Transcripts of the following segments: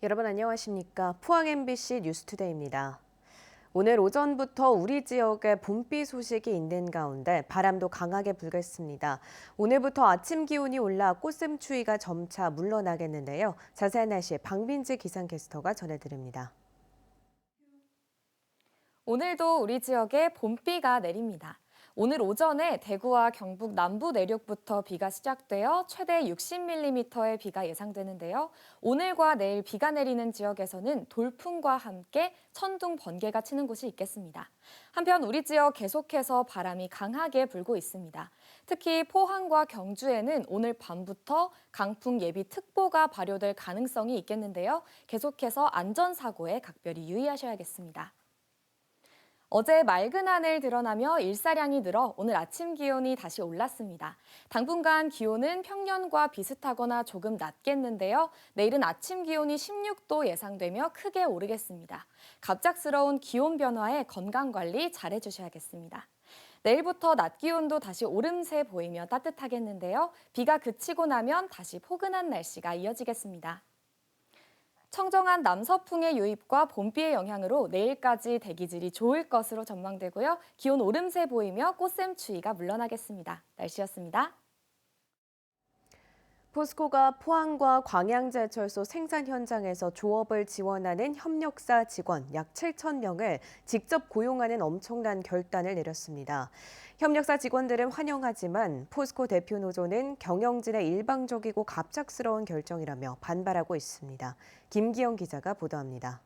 여러분 안녕하십니까? 포항 MBC 뉴스투데이입니다. 오늘 오전부터 우리 지역에 봄비 소식이 있는 가운데 바람도 강하게 불겠습니다. 오늘부터 아침 기온이 올라 꽃샘추위가 점차 물러나겠는데요. 자세한 날씨 박민지 기상캐스터가 전해드립니다. 오늘도 우리 지역에 봄비가 내립니다. 오늘 오전에 대구와 경북 남부 내륙부터 비가 시작되어 최대 60mm의 비가 예상되는데요. 오늘과 내일 비가 내리는 지역에서는 돌풍과 함께 천둥, 번개가 치는 곳이 있겠습니다. 한편 우리 지역 계속해서 바람이 강하게 불고 있습니다. 특히 포항과 경주에는 오늘 밤부터 강풍 예비특보가 발효될 가능성이 있겠는데요. 계속해서 안전사고에 각별히 유의하셔야겠습니다. 어제 맑은 하늘 드러나며 일사량이 늘어 오늘 아침 기온이 다시 올랐습니다. 당분간 기온은 평년과 비슷하거나 조금 낮겠는데요. 내일은 아침 기온이 16도 예상되며 크게 오르겠습니다. 갑작스러운 기온 변화에 건강관리 잘해주셔야겠습니다. 내일부터 낮 기온도 다시 오름세 보이며 따뜻하겠는데요. 비가 그치고 나면 다시 포근한 날씨가 이어지겠습니다. 청정한 남서풍의 유입과 봄비의 영향으로 내일까지 대기질이 좋을 것으로 전망되고요. 기온 오름세 보이며 꽃샘추위가 물러나겠습니다. 날씨였습니다. 포스코가 포항과 광양제철소 생산 현장에서 조업을 지원하는 협력사 직원 약 7,000명을 직접 고용하는 엄청난 결단을 내렸습니다. 협력사 직원들은 환영하지만 포스코 대표 노조는 경영진의 일방적이고 갑작스러운 결정이라며 반발하고 있습니다. 김기영 기자가 보도합니다.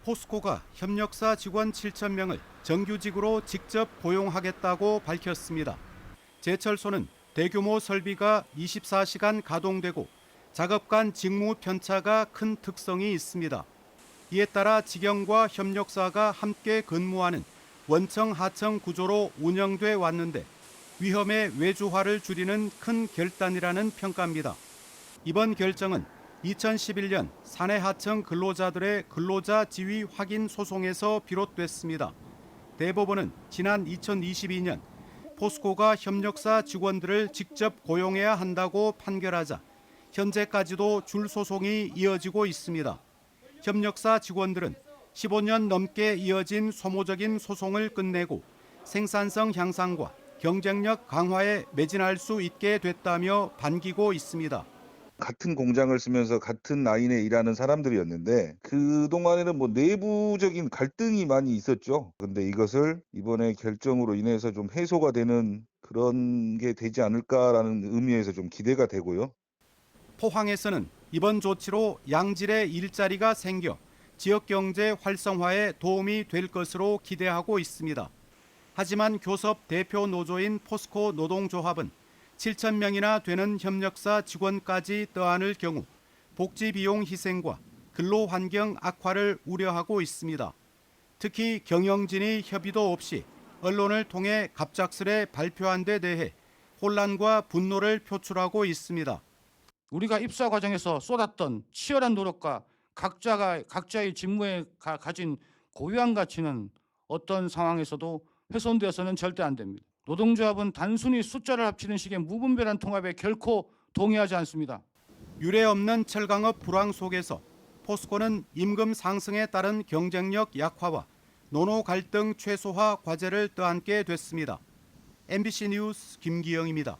포스코가 협력사 직원 7,000명을 정규직으로 직접 고용하겠다고 밝혔습니다. 제철소는 대규모 설비가 24시간 가동되고 작업 간 직무 편차가 큰 특성이 있습니다. 이에 따라 직영과 협력사가 함께 근무하는 원청 하청 구조로 운영돼 왔는데 위험의 외주화를 줄이는 큰 결단이라는 평가입니다. 이번 결정은 2011년 사내하청 근로자들의 근로자 지위 확인 소송에서 비롯됐습니다. 대법원은 지난 2022년 포스코가 협력사 직원들을 직접 고용해야 한다고 판결하자 현재까지도 줄 소송이 이어지고 있습니다. 협력사 직원들은 15년 넘게 이어진 소모적인 소송을 끝내고 생산성 향상과 경쟁력 강화에 매진할 수 있게 됐다며 반기고 있습니다. 같은 공장을 쓰면서 같은 라인에 일하는 사람들이었는데 그동안에는 내부적인 갈등이 많이 있었죠. 근데 이것을 이번에 결정으로 인해서 좀 해소가 되는 그런 게 되지 않을까라는 의미에서 좀 기대가 되고요. 포항에서는 이번 조치로 양질의 일자리가 생겨 지역 경제 활성화에 도움이 될 것으로 기대하고 있습니다. 하지만 교섭 대표 노조인 포스코 노동조합은 7,000명이나 되는 협력사 직원까지 떠안을 경우 복지 비용 희생과 근로 환경 악화를 우려하고 있습니다. 특히 경영진이 협의도 없이 언론을 통해 갑작스레 발표한 데 대해 혼란과 분노를 표출하고 있습니다. 우리가 입사 과정에서 쏟았던 치열한 노력과 각자의 직무에 가진 고유한 가치는 어떤 상황에서도 훼손되어서는 절대 안 됩니다. 노동조합은 단순히 숫자를 합치는 식의 무분별한 통합에 결코 동의하지 않습니다. 유례 없는 철강업 불황 속에서 포스코는 임금 상승에 따른 경쟁력 약화와 노노 갈등 최소화 과제를 떠안게 됐습니다. MBC 뉴스 김기영입니다.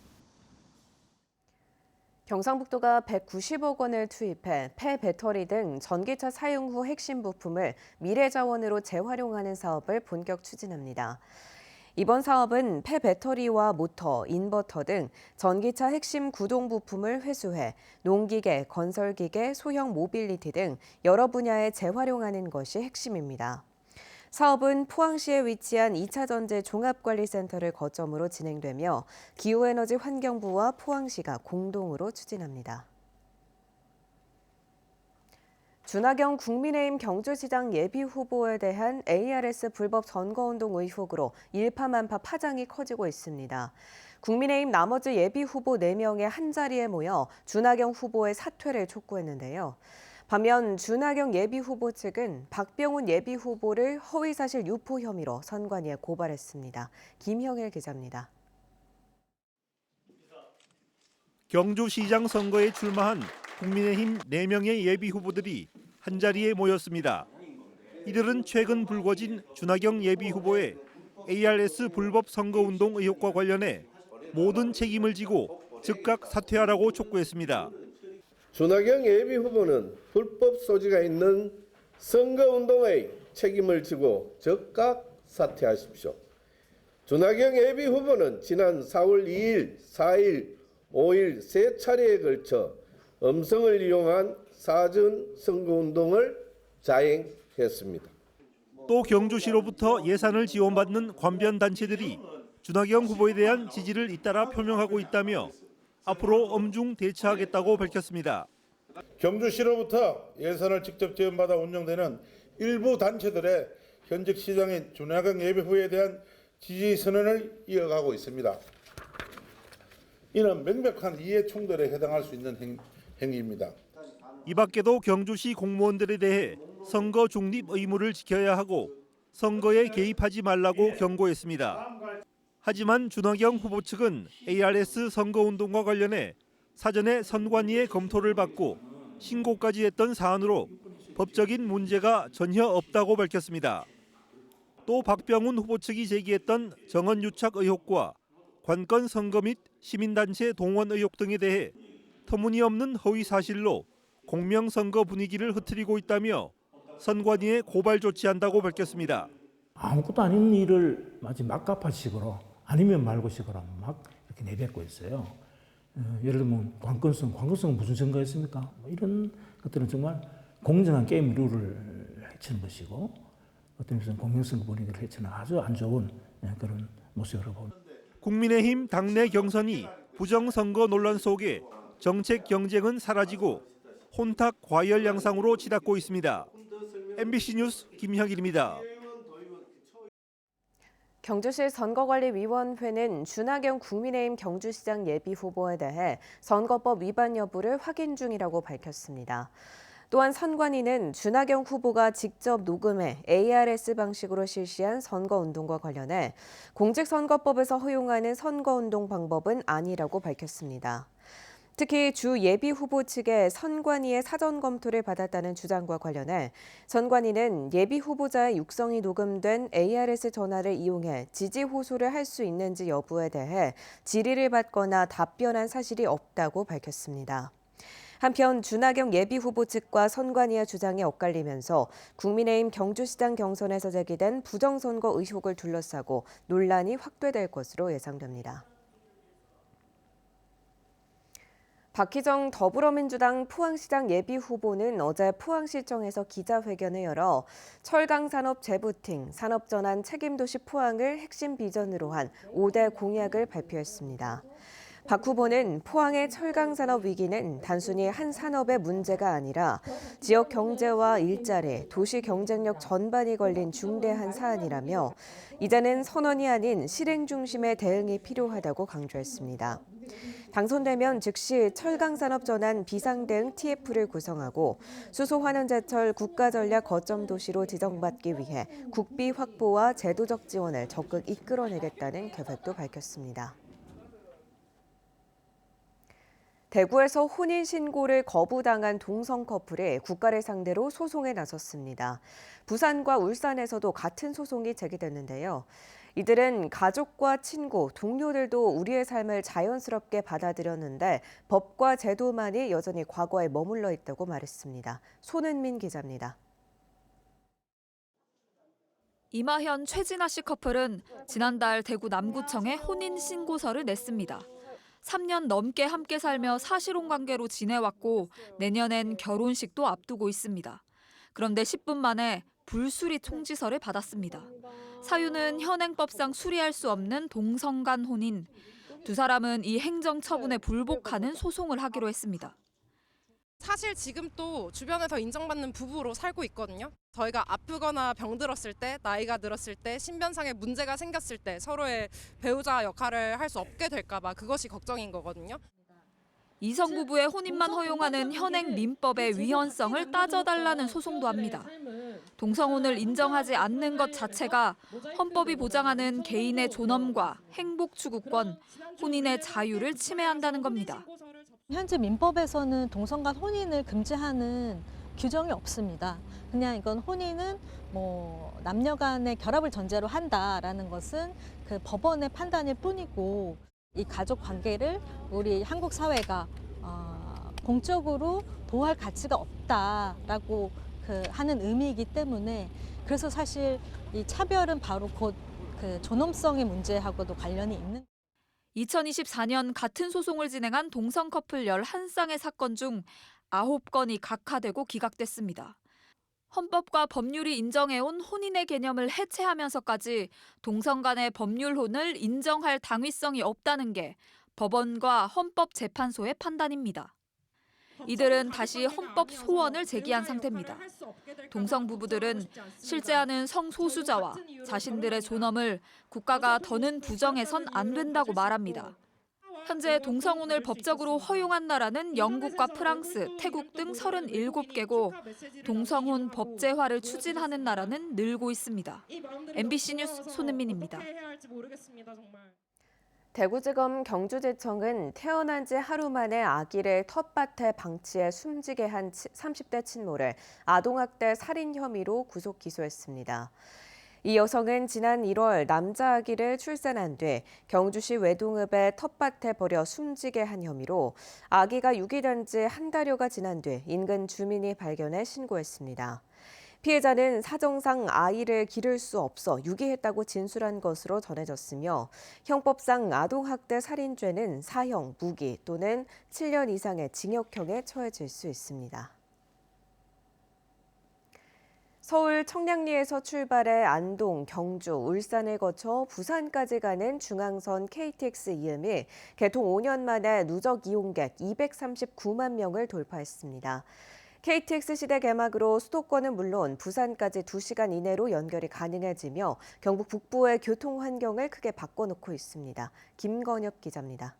경상북도가 190억 원을 투입해 폐배터리 등 전기차 사용 후 핵심 부품을 미래자원으로 재활용하는 사업을 본격 추진합니다. 이번 사업은 폐배터리와 모터, 인버터 등 전기차 핵심 구동 부품을 회수해 농기계, 건설기계, 소형 모빌리티 등 여러 분야에 재활용하는 것이 핵심입니다. 사업은 포항시에 위치한 2차 전지 종합관리센터를 거점으로 진행되며 기후에너지 환경부와 포항시가 공동으로 추진합니다. 준하경 국민의힘 경주시장 예비후보에 대한 ARS 불법 선거운동 의혹으로 일파만파 파장이 커지고 있습니다. 국민의힘 나머지 예비후보 4명의 한자리에 모여 준하경 후보의 사퇴를 촉구했는데요. 반면 준하경 예비후보 측은 박병훈 예비후보를 허위사실 유포 혐의로 선관위에 고발했습니다. 김형일 기자입니다. 경주시장 선거에 출마한 국민의힘 4명의 예비 후보들이 한자리에 모였습니다. 이들은 최근 불거진 준하경 예비 후보의 ARS 불법 선거운동 의혹과 관련해 모든 책임을 지고 즉각 사퇴하라고 촉구했습니다. 준하경 예비 후보는 불법 소지가 있는 선거운동의 책임을 지고 즉각 사퇴하십시오. 준하경 예비 후보는 지난 4월 2일, 4일, 5일 세 차례에 걸쳐 음성을 이용한 사전 선거운동을 자행했습니다. 또 경주시로부터 예산을 지원받는 관변단체들이 준하경 후보에 대한 지지를 잇따라 표명하고 있다며 앞으로 엄중 대처하겠다고 밝혔습니다. 경주시로부터 예산을 직접 지원받아 운영되는 일부 단체들의 현직 시장인 준하경 예비 후보에 대한 지지 선언을 이어가고 있습니다. 이는 명백한 이해 충돌에 해당할 수 있는 행위입니다. 이 밖에도 경주시 공무원들에 대해 선거 중립 의무를 지켜야 하고 선거에 개입하지 말라고 경고했습니다. 하지만 준하경 후보 측은 ARS 선거운동과 관련해 사전에 선관위의 검토를 받고 신고까지 했던 사안으로 법적인 문제가 전혀 없다고 밝혔습니다. 또 박병훈 후보 측이 제기했던 정언유착 의혹과 관건 선거 및 시민단체 동원 의혹 등에 대해 터무니없는 허위 사실로 공명선거 분위기를 흐트리고 있다며 선관위에 고발 조치한다고 밝혔습니다. 아무것도 아닌 일을 마치 막가파식으로 아니면 말고식으로 막 이렇게 내뱉고 있어요. 예를 들면 관건성은 무슨 선거였습니까? 이런 것들은 정말 공정한 게임 룰을 해치는 것이고 어떤 것은 공명선거 분위기를 해치는 아주 안 좋은 그런 모습으로 봅니다. 국민의힘 당내 경선이 부정선거 논란 속에 정책 경쟁은 사라지고 혼탁 과열 양상으로 치닫고 있습니다. MBC 뉴스 김형일입니다. 경주시 선거관리위원회는 준하경 국민의힘 경주시장 예비후보에 대해 선거법 위반 여부를 확인 중이라고 밝혔습니다. 또한 선관위는 준하경 후보가 직접 녹음해 ARS 방식으로 실시한 선거운동과 관련해 공직선거법에서 허용하는 선거운동 방법은 아니라고 밝혔습니다. 특히 주 예비 후보 측의 선관위의 사전 검토를 받았다는 주장과 관련해 선관위는 예비 후보자의 육성이 녹음된 ARS 전화를 이용해 지지 호소를 할 수 있는지 여부에 대해 질의를 받거나 답변한 사실이 없다고 밝혔습니다. 한편 준하경 예비 후보 측과 선관위의 주장이 엇갈리면서 국민의힘 경주시장 경선에서 제기된 부정선거 의혹을 둘러싸고 논란이 확대될 것으로 예상됩니다. 박희정 더불어민주당 포항시장 예비후보는 어제 포항시청에서 기자회견을 열어 철강산업 재부팅, 산업전환 책임도시 포항을 핵심 비전으로 한 5대 공약을 발표했습니다. 박 후보는 포항의 철강산업 위기는 단순히 한 산업의 문제가 아니라 지역 경제와 일자리, 도시 경쟁력 전반이 걸린 중대한 사안이라며 이제는 선언이 아닌 실행 중심의 대응이 필요하다고 강조했습니다. 당선되면 즉시 철강산업 전환 비상대응 TF를 구성하고 수소환원제철 국가전략 거점 도시로 지정받기 위해 국비 확보와 제도적 지원을 적극 이끌어내겠다는 계획도 밝혔습니다. 대구에서 혼인신고를 거부당한 동성 커플이 국가를 상대로 소송에 나섰습니다. 부산과 울산에서도 같은 소송이 제기됐는데요. 이들은 가족과 친구, 동료들도 우리의 삶을 자연스럽게 받아들였는데 법과 제도만이 여전히 과거에 머물러 있다고 말했습니다. 손은민 기자입니다. 이마현, 최진아 씨 커플은 지난달 대구 남구청에 혼인신고서를 냈습니다. 3년 넘게 함께 살며 사실혼 관계로 지내왔고 내년엔 결혼식도 앞두고 있습니다. 그런데 10분 만에 불수리 통지서를 받았습니다. 사유는 현행법상 수리할 수 없는 동성 간 혼인. 두 사람은 이 행정 처분에 불복하는 소송을 하기로 했습니다. 사실 지금 또 주변에서 인정받는 부부로 살고 있거든요. 저희가 아프거나 병들었을 때, 나이가 들었을 때, 신변상의 문제가 생겼을 때 서로의 배우자 역할을 할 수 없게 될까 봐 그것이 걱정인 거거든요. 이성 부부의 혼인만 허용하는 현행 민법의 위헌성을 따져달라는 소송도 합니다. 동성혼을 인정하지 않는 것 자체가 헌법이 보장하는 개인의 존엄과 행복 추구권, 혼인의 자유를 침해한다는 겁니다. 현재 민법에서는 동성 간 혼인을 금지하는 규정이 없습니다. 그냥 이건 혼인은 뭐 남녀 간의 결합을 전제로 한다라는 것은 그 법원의 판단일 뿐이고, 이 가족 관계를 우리 한국 사회가 공적으로 보호할 가치가 없다라고 하는 의미이기 때문에, 그래서 사실 이 차별은 바로 곧 그 존엄성의 문제하고도 관련이 있는. 2024년 같은 소송을 진행한 동성 커플 11쌍의 사건 중 9건이 각하되고 기각됐습니다. 헌법과 법률이 인정해온 혼인의 개념을 해체하면서까지 동성 간의 법률혼을 인정할 당위성이 없다는 게 법원과 헌법재판소의 판단입니다. 이들은 다시 헌법 소원을 제기한 상태입니다. 동성 부부들은 실제하는 성소수자와 자신들의 존엄을 국가가 더는 부정해선 안 된다고 말합니다. 현재 동성혼을 법적으로 허용한 나라는 영국과 프랑스, 태국 등 37개고 동성혼 법제화를 추진하는 나라는 늘고 있습니다. MBC 뉴스 손은민입니다. 대구지검 경주지청은 태어난 지 하루 만에 아기를 텃밭에 방치해 숨지게 한 30대 친모를 아동학대 살인 혐의로 구속 기소했습니다. 이 여성은 지난 1월 남자 아기를 출산한 뒤 경주시 외동읍의 텃밭에 버려 숨지게 한 혐의로 아기가 유기된 지 한 달여가 지난 뒤 인근 주민이 발견해 신고했습니다. 피해자는 사정상 아이를 기를 수 없어 유기했다고 진술한 것으로 전해졌으며 형법상 아동학대 살인죄는 사형, 무기 또는 7년 이상의 징역형에 처해질 수 있습니다. 서울 청량리에서 출발해 안동, 경주, 울산을 거쳐 부산까지 가는 중앙선 KTX 이음이 개통 5년 만에 누적 이용객 239만 명을 돌파했습니다. KTX 시대 개막으로 수도권은 물론 부산까지 2시간 이내로 연결이 가능해지며 경북 북부의 교통 환경을 크게 바꿔놓고 있습니다. 김건엽 기자입니다.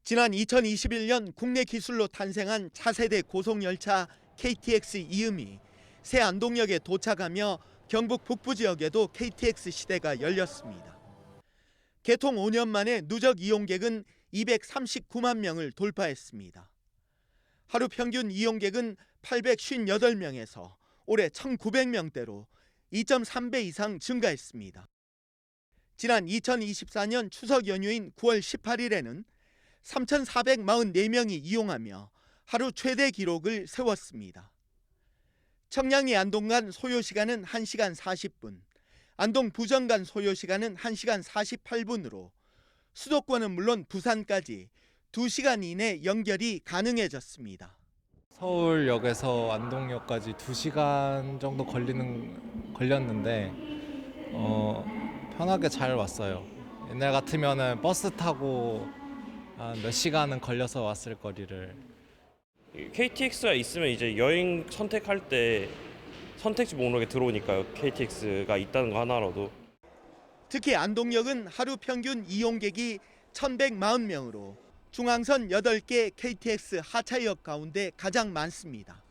지난 2021년 국내 기술로 탄생한 차세대 고속열차 KTX 이음이 새 안동역에 도착하며 경북 북부 지역에도 KTX 시대가 열렸습니다. 개통 5년 만에 누적 이용객은 239만 명을 돌파했습니다. 하루 평균 이용객은 858명에서 올해 1,900명대로 2.3배 이상 증가했습니다. 지난 2024년 추석 연휴인 9월 18일에는 3,444명이 이용하며 하루 최대 기록을 세웠습니다. 청량리 안동 간 소요시간은 1시간 40분, 안동 부정 간 소요시간은 1시간 48분으로 수도권은 물론 부산까지 2시간 이내 연결이 가능해졌습니다. 서울역에서 안동역까지 2시간 정도 걸렸는데 편하게 잘 왔어요. 옛날 같으면은 버스 타고 몇 시간은 걸려서 왔을 거리를. KTX가 있으면 이제 여행 선택할 때 선택지 목록에 들어오니까요. KTX가 있다는 거 하나로도. 특히 안동역은 하루 평균 이용객이 1,140명으로 중앙선 8개 KTX 하차역 가운데 가장 많습니다.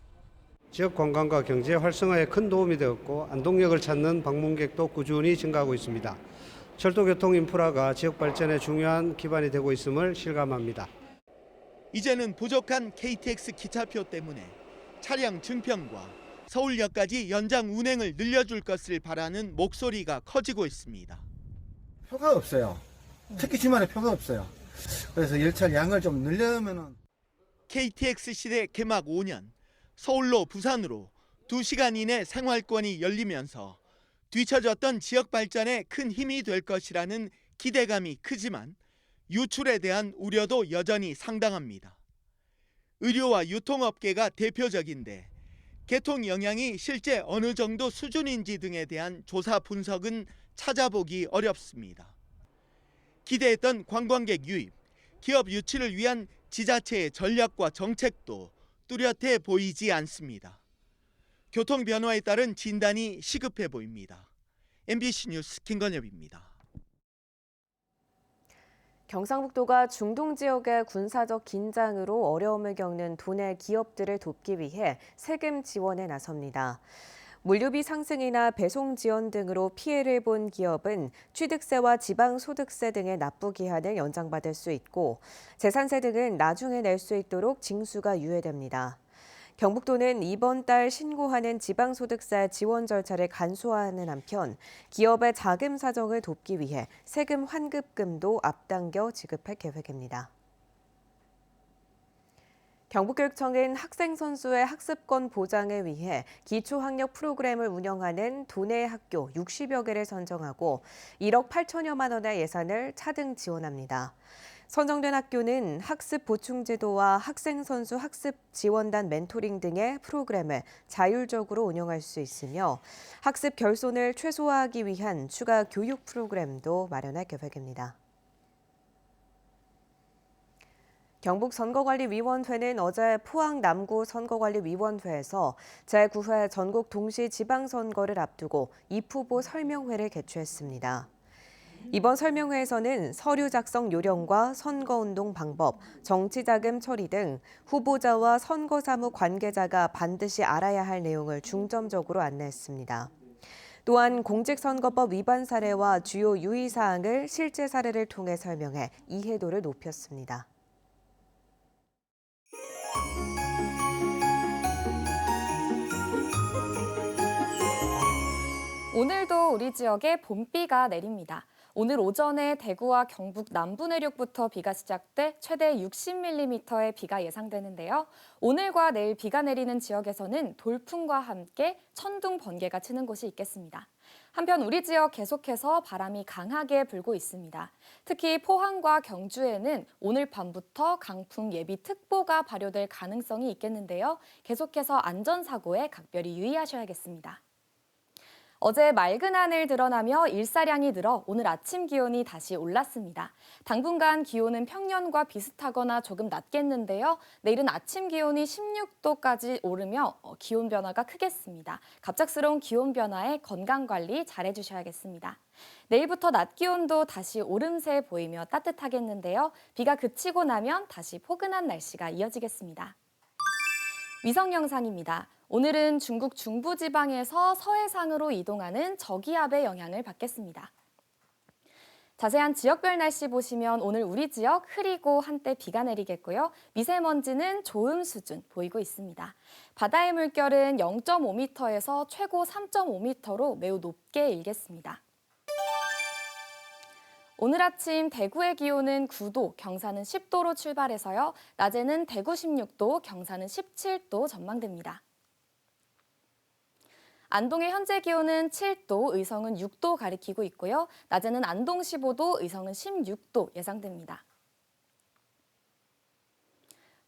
지역 관광과 경제 활성화에 큰 도움이 되었고 안동역을 찾는 방문객도 꾸준히 증가하고 있습니다. 철도교통 인프라가 지역 발전에 중요한 기반이 되고 있음을 실감합니다. 이제는 부족한 KTX 기차표 때문에 차량 증평과 서울역까지 연장 운행을 늘려줄 것을 바라는 목소리가 커지고 있습니다. 표가 없어요. 특히 주말에 표가 없어요. 그래서 열차 양을 좀 늘려면은. KTX 시대 개막 5년, 서울로 부산으로 2시간 이내 생활권이 열리면서 뒤처졌던 지역 발전에 큰 힘이 될 것이라는 기대감이 크지만 유출에 대한 우려도 여전히 상당합니다. 의료와 유통업계가 대표적인데 개통 영향이 실제 어느 정도 수준인지 등에 대한 조사 분석은 찾아보기 어렵습니다. 기대했던 관광객 유입, 기업 유치를 위한 지자체의 전략과 정책도 뚜렷해 보이지 않습니다. 교통 변화에 따른 진단이 시급해 보입니다. MBC 뉴스 김건엽입니다. 경상북도가 중동 지역의 군사적 긴장으로 어려움을 겪는 도내 기업들을 돕기 위해 세금 지원에 나섭니다. 물류비 상승이나 배송 지연 등으로 피해를 본 기업은 취득세와 지방소득세 등의 납부 기한을 연장받을 수 있고 재산세 등은 나중에 낼 수 있도록 징수가 유예됩니다. 경북도는 이번 달 신고하는 지방소득세 지원 절차를 간소화하는 한편 기업의 자금 사정을 돕기 위해 세금 환급금도 앞당겨 지급할 계획입니다. 경북교육청은 학생 선수의 학습권 보장을 위해 기초학력 프로그램을 운영하는 도내 학교 60여 개를 선정하고 1억 8천여만 원의 예산을 차등 지원합니다. 선정된 학교는 학습 보충 제도와 학생 선수 학습 지원단 멘토링 등의 프로그램을 자율적으로 운영할 수 있으며 학습 결손을 최소화하기 위한 추가 교육 프로그램도 마련할 계획입니다. 경북선거관리위원회는 어제 포항 남구 선거관리위원회에서 제9회 전국 동시 지방선거를 앞두고 입후보 설명회를 개최했습니다. 이번 설명회에서는 서류 작성 요령과 선거운동 방법, 정치자금 처리 등 후보자와 선거사무 관계자가 반드시 알아야 할 내용을 중점적으로 안내했습니다. 또한 공직선거법 위반 사례와 주요 유의사항을 실제 사례를 통해 설명해 이해도를 높였습니다. 오늘도 우리 지역에 봄비가 내립니다. 오늘 오전에 대구와 경북 남부 내륙부터 비가 시작돼 최대 60mm의 비가 예상되는데요. 오늘과 내일 비가 내리는 지역에서는 돌풍과 함께 천둥, 번개가 치는 곳이 있겠습니다. 한편 우리 지역 계속해서 바람이 강하게 불고 있습니다. 특히 포항과 경주에는 오늘 밤부터 강풍 예비특보가 발효될 가능성이 있겠는데요. 계속해서 안전사고에 각별히 유의하셔야겠습니다. 어제 맑은 하늘 드러나며 일사량이 늘어 오늘 아침 기온이 다시 올랐습니다. 당분간 기온은 평년과 비슷하거나 조금 낮겠는데요. 내일은 아침 기온이 16도까지 오르며 기온 변화가 크겠습니다. 갑작스러운 기온 변화에 건강관리 잘해주셔야겠습니다. 내일부터 낮 기온도 다시 오름세 보이며 따뜻하겠는데요. 비가 그치고 나면 다시 포근한 날씨가 이어지겠습니다. 위성 영상입니다. 오늘은 중국 중부지방에서 서해상으로 이동하는 저기압의 영향을 받겠습니다. 자세한 지역별 날씨 보시면 오늘 우리 지역 흐리고 한때 비가 내리겠고요. 미세먼지는 좋음 수준 보이고 있습니다. 바다의 물결은 0.5m에서 최고 3.5m로 매우 높게 일겠습니다. 오늘 아침 대구의 기온은 9도, 경산은 10도로 출발해서요. 낮에는 대구 16도, 경산은 17도 전망됩니다. 안동의 현재 기온은 7도, 의성은 6도 가리키고 있고요. 낮에는 안동 15도, 의성은 16도 예상됩니다.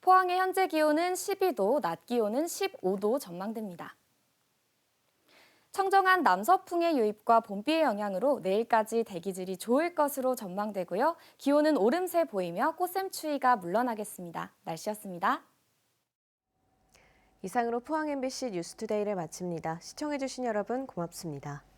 포항의 현재 기온은 12도, 낮 기온은 15도 전망됩니다. 청정한 남서풍의 유입과 봄비의 영향으로 내일까지 대기질이 좋을 것으로 전망되고요. 기온은 오름세 보이며 꽃샘추위가 물러나겠습니다. 날씨였습니다. 이상으로 포항 MBC 뉴스투데이를 마칩니다. 시청해주신 여러분 고맙습니다.